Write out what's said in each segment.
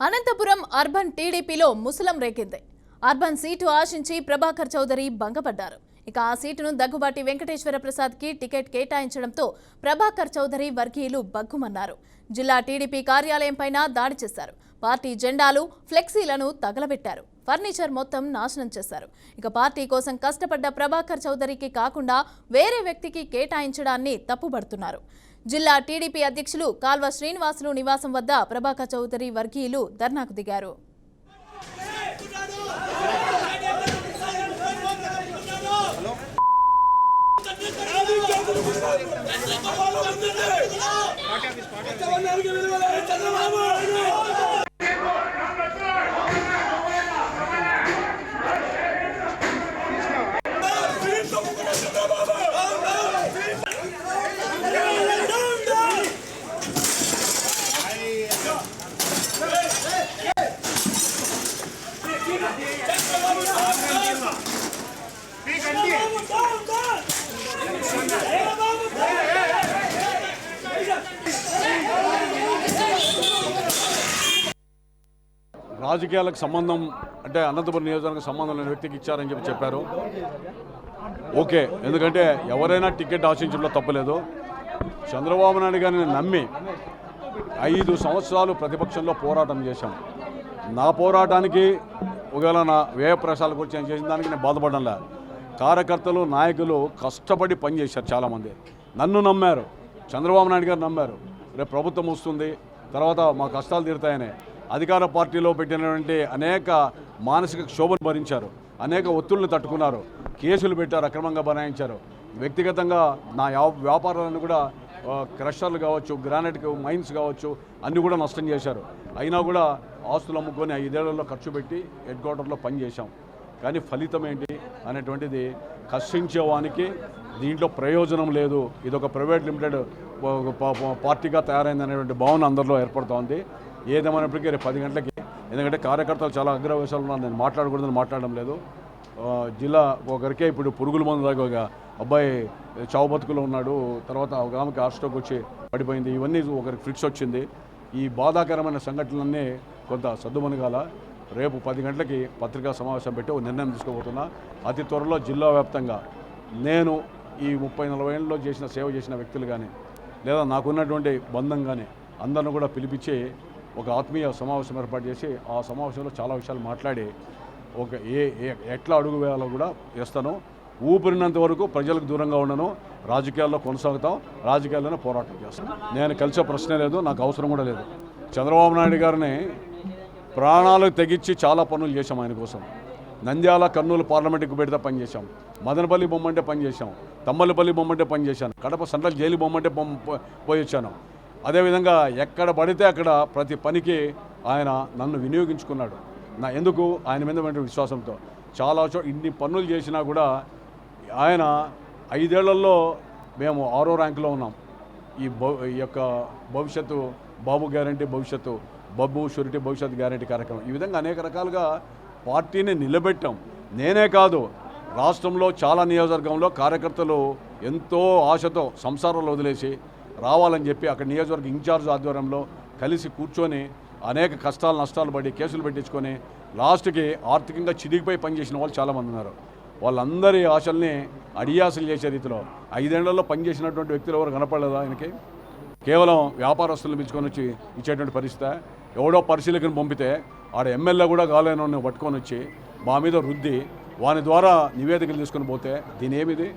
Anantapuram urban టీడీపీలో ముసలం రేగింది. Urban seat ఆశించి ప్రభాకర్ చౌదరి భంగపడ్డారు. ఇక ఆ సీటును దగ్గుబాటి వెంకటేశ్వర ప్రసాద్ కి టికెట్ కేటాయించడంతో ప్రభాకర్ చౌదరి వర్గీయులు బగ్గుమన్నారు. జిల్లా టీడీపీ కార్యాలయం పైన దాడి చేశారు. పార్టీ జెండాలు, ఫ్లెక్సీలను తగలబెట్టారు. ఫర్నిచర్ మొత్తం నాశనం చేశారు. ఇక పార్టీ కోసం కష్టపడ్డ ప్రభాకర్ చౌదరికి కాకుండా వేరే వ్యక్తికి కేటాయించడాన్ని తప్పుపడుతున్నారు. జిల్లా టీడీపీ అధ్యక్షులు కాల్వ శ్రీనివాసులు నివాసం వద్ద ప్రభాకర్ చౌదరి వర్గీయులు ధర్నాకు దిగారు. రాజకీయాలకు సంబంధం అంటే అనంతపురం నియోజకవర్గం సంబంధం లేని వ్యక్తికి ఇచ్చారని చెప్పారు. ఓకే, ఎందుకంటే ఎవరైనా టికెట్ ఆశించడంలో తప్పలేదు. చంద్రబాబు నాయుడు గారిని నమ్మి 5 సంవత్సరాలు ప్రతిపక్షంలో పోరాటం చేశాం. నా పోరాటానికి ఒకవేళ నా వ్యయ ప్రసారాల గురించి నేను చేసిన దానికి నేను బాధపడంలే. కార్యకర్తలు, నాయకులు కష్టపడి పనిచేశారు. చాలామంది నన్ను నమ్మారు, చంద్రబాబు నాయుడు గారు నమ్మారు. రేపు ప్రభుత్వం వస్తుంది, తర్వాత మా కష్టాలు తీరుతాయని అధికార పార్టీలో పెట్టినటువంటి అనేక మానసిక క్షోభను భరించారు. అనేక ఒత్తిళ్లను తట్టుకున్నారు. కేసులు పెట్టారు, అక్రమంగా బనాయించారు. వ్యక్తిగతంగా నా వ్యాపారాలను కూడా క్రషర్లు కావచ్చు, గ్రానైట్ మైన్స్ కావచ్చు, అన్నీ కూడా నష్టం చేశారు. అయినా కూడా ఆస్తులు అమ్ముకొని 5 ఏళ్లలో ఖర్చు పెట్టి హెడ్ క్వార్టర్లో పనిచేశాం. కానీ ఫలితం ఏంటి అనేటువంటిది కష్టించేవానికి దీంట్లో ప్రయోజనం లేదు. ఇది ఒక ప్రైవేట్ లిమిటెడ్ పార్టీగా తయారైంది అనేటువంటి భావన అందరిలో ఏర్పడుతోంది. ఏదేమైనప్పటికీ రేపు 10 గంటలకి, ఎందుకంటే కార్యకర్తలు చాలా అగ్రవేశాలు ఉన్నారు, నేను మాట్లాడకూడదని మాట్లాడడం లేదు. జిల్లా ఒకరికే ఇప్పుడు పురుగుల మందు దాకా ఒక అబ్బాయి చావు బతుకులో ఉన్నాడు. తర్వాత ఒక ఆమెకి హార్ట్ స్ట్రోక్ వచ్చి పడిపోయింది. ఇవన్నీ ఒకరికి ఫిక్స్ వచ్చింది. ఈ బాధాకరమైన సంఘటనలన్నీ కొంత సద్దుమణిగాల. రేపు 10 గంటలకి పత్రికా సమావేశం పెట్టి ఒక నిర్ణయం తీసుకోబోతున్నా. అతి త్వరలో జిల్లా వ్యాప్తంగా నేను ఈ 30-40 ఏళ్ళలో సేవ చేసిన వ్యక్తులు కానీ, లేదా నాకున్నటువంటి బంధం కానీ అందరిని కూడా పిలిపించి ఒక ఆత్మీయ సమావేశం ఏర్పాటు చేసి ఆ సమావేశంలో చాలా విషయాలు మాట్లాడి ఒక ఎట్లా అడుగు వేయాలో కూడా చేస్తాను. ఊపిరినంత వరకు ప్రజలకు దూరంగా ఉండను, రాజకీయాల్లో కొనసాగుతాం, రాజకీయాల్లోనే పోరాటం చేస్తాం. నేను కలిసే ప్రశ్నే లేదు, నాకు అవసరం కూడా లేదు. చంద్రబాబు నాయుడు గారిని ప్రాణాలకు తెగించి చాలా పనులు చేశాం ఆయన కోసం. నంద్యాల, కర్నూలు పార్లమెంటుకు పెడితే పనిచేశాం. మదనపల్లి బొమ్మంటే పనిచేశాం. తమ్మలపల్లి బొమ్మంటే పనిచేశాను. కడప సెంట్రల్ జైలు బొమ్మంటే పోయి వచ్చాను. అదేవిధంగా ఎక్కడ పడితే అక్కడ ప్రతి పనికి ఆయన నన్ను వినియోగించుకున్నాడు. ఎందుకు? ఆయన మీద విశ్వాసంతో. చాలా ఇన్ని పనులు చేసినా కూడా ఆయన 5 ఏళ్లలో మేము 6వ ర్యాంకులో ఉన్నాం. ఈ యొక్క భవిష్యత్తు బాబు గ్యారంటీ, భవిష్యత్తు బాబు షూరిటీ భవిష్యత్తు గ్యారంటీ కార్యక్రమం, ఈ విధంగా అనేక రకాలుగా పార్టీని నిలబెట్టాం. నేనే కాదు, రాష్ట్రంలో చాలా నియోజకవర్గంలో కార్యకర్తలు ఎంతో ఆశతో సంసారాలు వదిలేసి రావాలని చెప్పి అక్కడ నియోజకవర్గ ఇన్ఛార్జ్ ఆధ్వర్యంలో కలిసి కూర్చొని అనేక కష్టాలు నష్టాలు పడి కేసులు పెట్టించుకొని లాస్ట్కి ఆర్థికంగా చిరిగిపోయి పనిచేసిన వాళ్ళు చాలామంది ఉన్నారు. వాళ్ళందరి ఆశల్ని అడియాసలు చేసే రీతిలో 5 ఏళ్లలో పనిచేసినటువంటి వ్యక్తులు ఎవరు కనపడలేదా ఆయనకి? కేవలం వ్యాపారస్తులను పిలుచుకొని వచ్చి ఇచ్చేటువంటి పరిస్థితి. ఎవడో పరిశీలకుని పంపితే ఆడ ఎమ్మెల్యే కూడా కాలేనో పట్టుకొని వచ్చి మా మీద రుద్ది వాని ద్వారా నివేదికలు తీసుకొని పోతే దీని ఏమిది?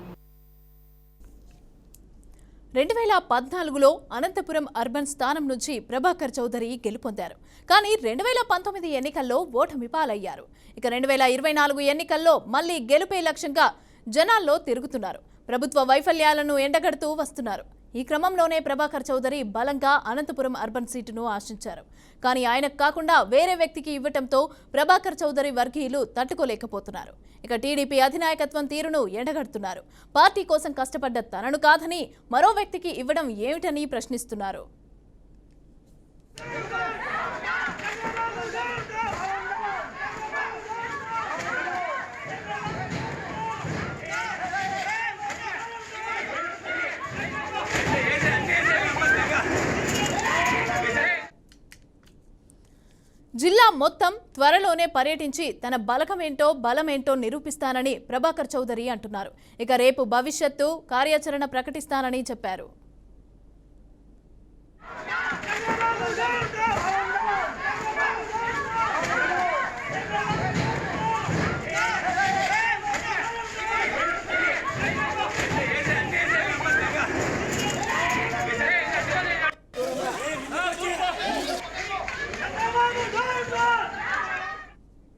2014లో అనంతపురం అర్బన్ స్థానం నుంచి ప్రభాకర్ చౌదరి గెలుపొందారు. కానీ 2019 ఎన్నికల్లో ఓటమి పాలయ్యారు. ఇక 2024 ఎన్నికల్లో మళ్లీ గెలుపే లక్ష్యంగా జనాల్లో తిరుగుతున్నారు. ప్రభుత్వ వైఫల్యాలను ఎండగడుతూ వస్తున్నారు. ఈ క్రమంలోనే ప్రభాకర్ చౌదరి బలంగా అనంతపురం అర్బన్ సీటును ఆశించారు. కానీ ఆయనకు కాకుండా వేరే వ్యక్తికి ఇవ్వటంతో ప్రభాకర్ చౌదరి వర్గీయులు తట్టుకోలేకపోతున్నారు. ఇక టీడీపీ అధినాయకత్వం తీరును ఎండగడుతున్నారు. పార్టీ కోసం కష్టపడ్డ తనను కాదని మరో వ్యక్తికి ఇవ్వడం ఏమిటని ప్రశ్నిస్తున్నారు. జిల్లా మొత్తం త్వరలోనే పర్యటించి తన బలమేంటో నిరూపిస్తానని ప్రభాకర్ చౌదరి అంటున్నారు. ఇక రేపు భవిష్యత్తు కార్యాచరణ ప్రకటిస్తానని చెప్పారు.